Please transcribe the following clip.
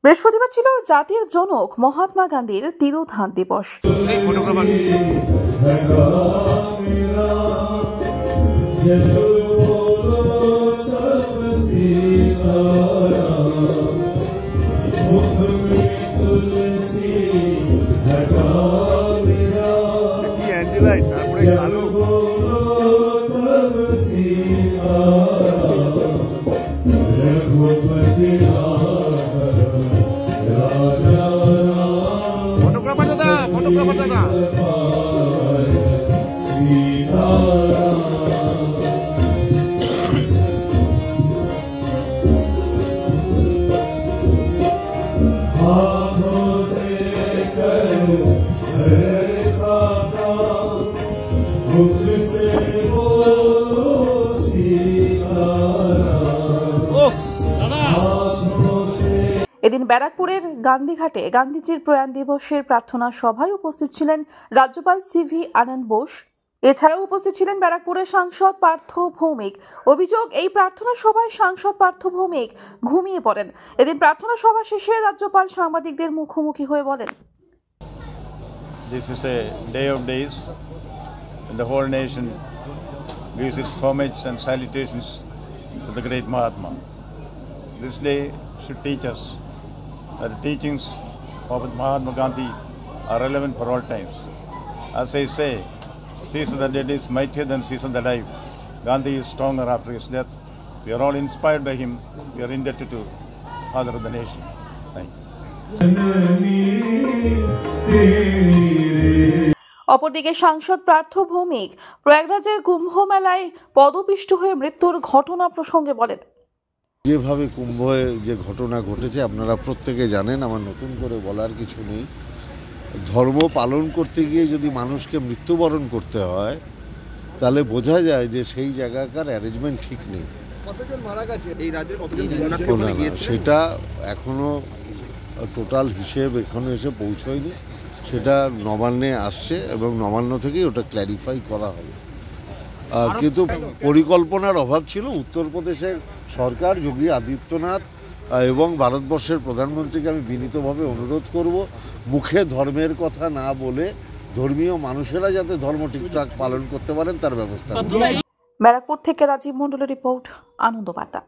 বৃহস্পতিবার ছিল জাতির জনক মহাত্মা গান্ধীর তিরোধান দিবস। এদিন ব্যারাকপুরের গান্ধীঘাটে গান্ধীজির প্রয়াণ দিবসের প্রার্থনা সভায় উপস্থিত ছিলেন রাজ্যপাল সিভি আনন্দ বোস। এছাড়াও উপস্থিত ছিলেন ব্যারাকপুরের সাংসদ পার্থ ভৌমিক। অভিযোগ, এই প্রার্থনা সভায় সাংসদ পার্থ ভৌমিক ঘুমিয়ে পড়েন। এদিন প্রার্থনা সভা শেষে রাজ্যপাল সাংবাদিকদের মুখোমুখি হয়ে বলেন, This is a day of days when the whole nation gives its homage and salutations to the great Mahatma. This day should teach us that the teachings of Mahatma Gandhi are relevant for all times. As they say, Caesar the dead is mightier than Caesar the alive. Gandhi is stronger after his death. We are all inspired by him. We are indebted to Father of the nation. Thank you. অপরদিকে সাংসদ পার্থ ভৌমিক প্রয়াগরাজের কুম্ভ মেলায় পদপিষ্ট হয়ে মৃত্যুর ঘটনা প্রসঙ্গে বলেন, যেভাবে কুম্ভে যে ঘটনা ঘটেছে আপনারা প্রত্যেকে জানেন, আমার নতুন করে বলার কিছু নেই। ধর্ম পালন করতে গিয়ে যদি মানুষকে মৃত্যুবরণ করতে হয় তাহলে বোঝা যায় যে সেই জায়গাকার অ্যারেঞ্জমেন্ট ঠিক নেই। সেটা এখনো টোটাল হিসেব এখনো এসে পৌঁছয়নি, সেটা নবান্নে আসছে এবং নবান্ন থেকেই ওটা ক্ল্যারিফাই করা হবে। কিন্তু পরিকল্পনার অভাব ছিল। উত্তরপ্রদেশের সরকার, যোগী আদিত্যনাথ এবং ভারতবর্ষের প্রধানমন্ত্রীকে আমি বিনীতভাবে অনুরোধ করব, মুখে ধর্মের কথা না বলে ধর্মীয় মানুষেরা যাতে ধর্ম ঠিকঠাক পালন করতে পারেন তার ব্যবস্থা করুন। ব্যারাকপুর থেকে রাজীব মণ্ডলের রিপোর্ট, আনন্দ বার্তা।